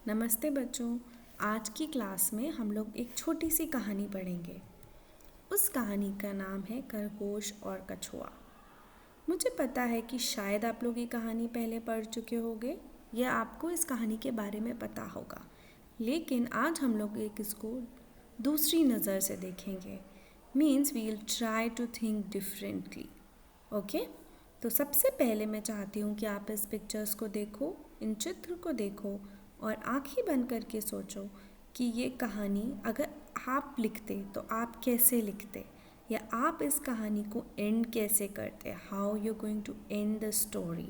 नमस्ते बच्चों। आज की क्लास में हम लोग एक छोटी सी कहानी पढ़ेंगे। उस कहानी का नाम है खरगोश और कछुआ। मुझे पता है कि शायद आप लोग ये कहानी पहले पढ़ चुके होंगे या आपको इस कहानी के बारे में पता होगा, लेकिन आज हम लोग इसको दूसरी नज़र से देखेंगे। Means we will try to think differently. Okay, तो सबसे पहले मैं चाहती हूँ कि आप इस पिक्चर्स को देखो, इन चित्र को देखो और आंखें बंद करके सोचो कि ये कहानी अगर आप लिखते तो आप कैसे लिखते, या आप इस कहानी को एंड कैसे करते। How you going to end the story.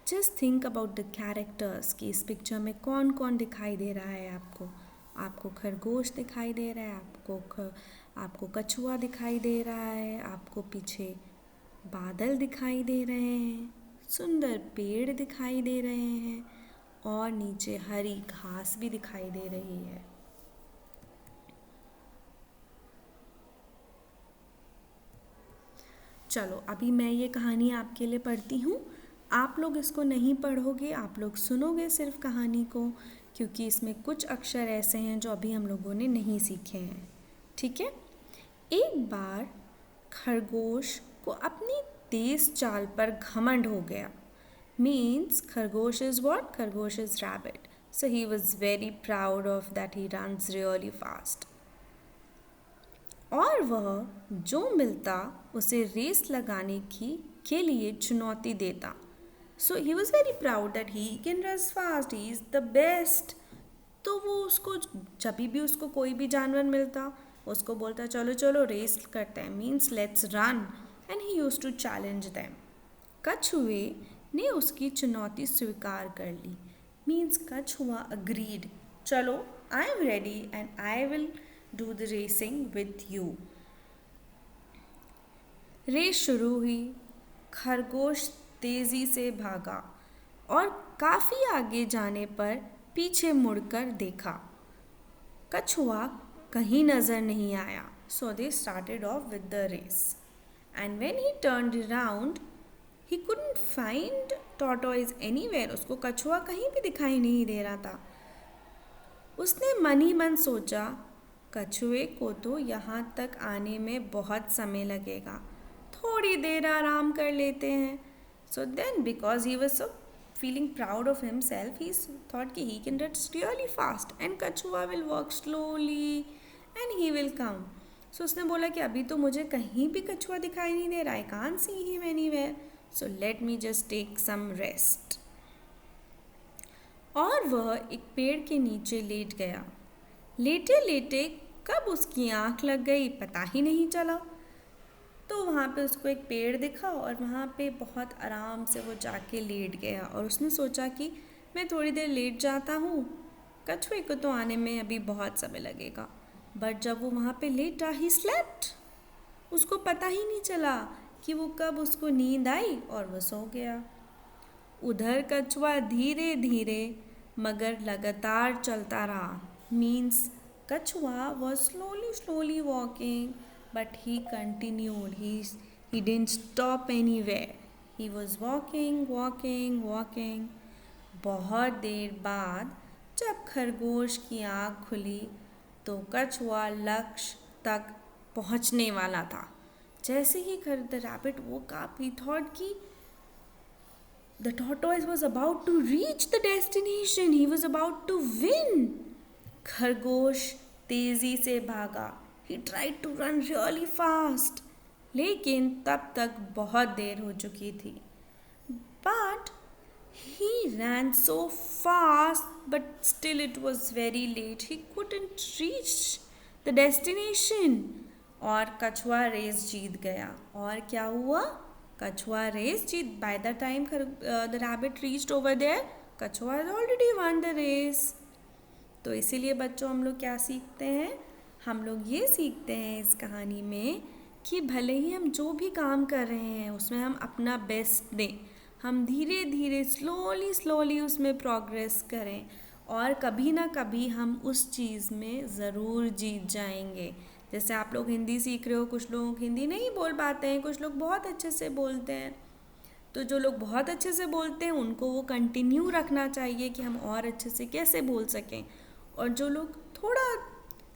Just think about the characters कि इस पिक्चर में कौन कौन दिखाई दे रहा है आपको खरगोश दिखाई दे रहा है, आपको कछुआ दिखाई दे रहा है, आपको पीछे बादल दिखाई दे रहे हैं, सुंदर पेड़ दिखाई दे रहे हैं और नीचे हरी घास भी दिखाई दे रही है। चलो अभी मैं ये कहानी आपके लिए पढ़ती हूँ। आप लोग इसको नहीं पढ़ोगे, आप लोग सुनोगे सिर्फ कहानी को, क्योंकि इसमें कुछ अक्षर ऐसे हैं जो अभी हम लोगों ने नहीं सीखे हैं। ठीक है। एक बार खरगोश को अपनी तेज चाल पर घमंड हो गया। Means खरगोश is what? खरगोश is rabbit. So he was very proud of that he runs really fast. और वह जो मिलता उसे रेस लगाने की के लिए चुनौती देता। So he was very proud that he can run fast. He is the best. तो वो उसको जब भी उसको कोई भी जानवर मिलता उसको बोलता चलो चलो रेस करते हैं, means let's run, and he use to challenge them. कछुए ने उसकी चुनौती स्वीकार कर ली। मीन्स कछुआ अग्रीड, चलो I am ready and I will do the racing with you. Race शुरू हुई। खरगोश तेजी से भागा और काफ़ी आगे जाने पर पीछे मुड़कर देखा। कछुआ कहीं नज़र नहीं आया। So they started off with the race and when he turned around he couldn't find tortoise anywhere. उसको कछुआ कहीं भी दिखाई नहीं दे रहा था। उसने मन ही मन सोचा कछुए को तो यहाँ तक आने में बहुत समय लगेगा, थोड़ी देर आराम कर लेते हैं। So then because he was so feeling proud of himself, he thought कि he can run really fast and कछुआ will walk slowly and he will come. So उसने बोला कि अभी तो मुझे कहीं भी कछुआ दिखाई नहीं दे रहा, I can't see him anywhere, so let me just take some rest. और वह एक पेड़ के नीचे लेट गया। लेटे लेटे कब उसकी आँख लग गई पता ही नहीं चला। तो वहाँ पे उसको एक पेड़ दिखा और वहाँ पे बहुत आराम से वो जाके लेट गया और उसने सोचा कि मैं थोड़ी देर लेट जाता हूँ, कछुए को तो आने में अभी बहुत समय लगेगा। बट जब वो वहाँ पे लेटा ही स्लेप्ट, उसको पता ही नहीं चला कि वो कब उसको नींद आई और वो सो गया। उधर कछुआ धीरे धीरे मगर लगातार चलता रहा। मीन्स कछुआ was slowly walking, but he continued. He didn't stop anywhere. He was walking. बहुत देर बाद जब खरगोश की आँख खुली तो कछुआ लक्ष्य तक पहुँचने वाला था। जैसे ही the rabbit woke up, he thought कि the tortoise was about to reach the destination. He was about to win. खरगोश तेजी से भागा। He tried to run really fast. लेकिन तब तक बहुत देर हो चुकी थी। But he ran so fast, but still it was very late. He couldn't reach the destination. और कछुआ रेस जीत गया। और क्या हुआ? कछुआ रेस जीत। By the time the rabbit reached over there, कछुआ had already won the race. तो इसीलिए बच्चों हम लोग क्या सीखते हैं? हम लोग ये सीखते हैं इस कहानी में कि भले ही हम जो भी काम कर रहे हैं उसमें हम अपना बेस्ट दें, हम धीरे धीरे स्लोली उसमें प्रोग्रेस करें और कभी ना कभी हम उस चीज़ में ज़रूर जीत जाएंगे। जैसे आप लोग हिंदी सीख रहे हो, कुछ लोग हिंदी नहीं बोल पाते हैं, कुछ लोग बहुत अच्छे से बोलते हैं, तो जो लोग बहुत अच्छे से बोलते हैं उनको वो कंटिन्यू रखना चाहिए कि हम और अच्छे से कैसे बोल सकें, और जो लोग थोड़ा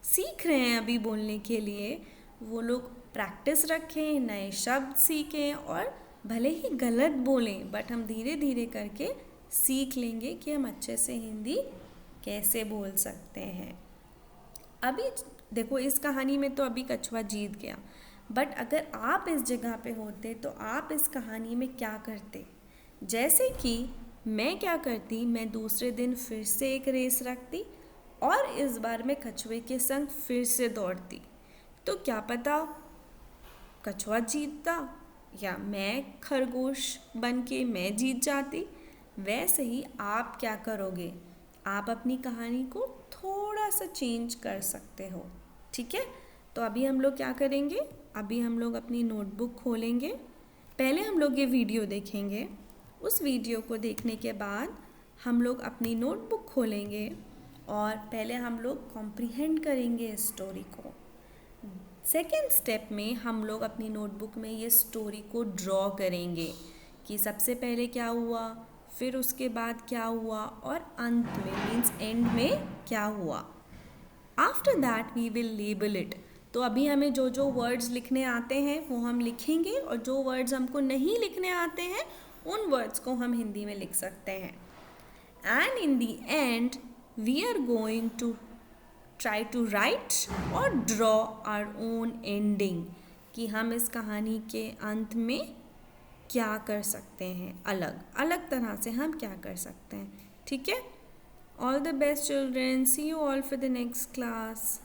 सीख रहे हैं अभी बोलने के लिए वो लोग प्रैक्टिस रखें, नए शब्द सीखें, और भले ही गलत बोलें बट हम धीरे धीरे करके सीख लेंगे कि हम अच्छे से हिंदी कैसे बोल सकते हैं। अभी देखो इस कहानी में तो अभी कछुआ जीत गया, बट अगर आप इस जगह पे होते तो आप इस कहानी में क्या करते? जैसे कि मैं क्या करती, मैं दूसरे दिन फिर से एक रेस रखती और इस बार मैं कछुए के संग फिर से दौड़ती। तो क्या पता कछुआ जीतता या मैं खरगोश बन के मैं जीत जाती। वैसे ही आप क्या करोगे, आप अपनी कहानी को थोड़ा सा चेंज कर सकते हो। ठीक है, तो अभी हम लोग क्या करेंगे, अभी हम लोग अपनी नोटबुक खोलेंगे। पहले हम लोग ये वीडियो देखेंगे, उस वीडियो को देखने के बाद हम लोग अपनी नोटबुक खोलेंगे और पहले हम लोग कॉम्प्रिहेंड करेंगे इस स्टोरी को। सेकेंड स्टेप में हम लोग अपनी नोटबुक में ये स्टोरी को ड्रॉ करेंगे कि सबसे पहले क्या हुआ, फिर उसके बाद क्या हुआ और अंत में मीन्स एंड में क्या हुआ। After that we will label it. तो अभी हमें जो जो वर्ड्स लिखने आते हैं वो हम लिखेंगे, और जो वर्ड्स हमको नहीं लिखने आते हैं उन वर्ड्स को हम हिंदी में लिख सकते हैं। And in the end we are going to try to write और ड्रॉ आवर ओन एंडिंग, कि हम इस कहानी के अंत में क्या कर सकते हैं, अलग अलग तरह से हम क्या कर सकते हैं। ठीक है, all the best children, see you all for the next class.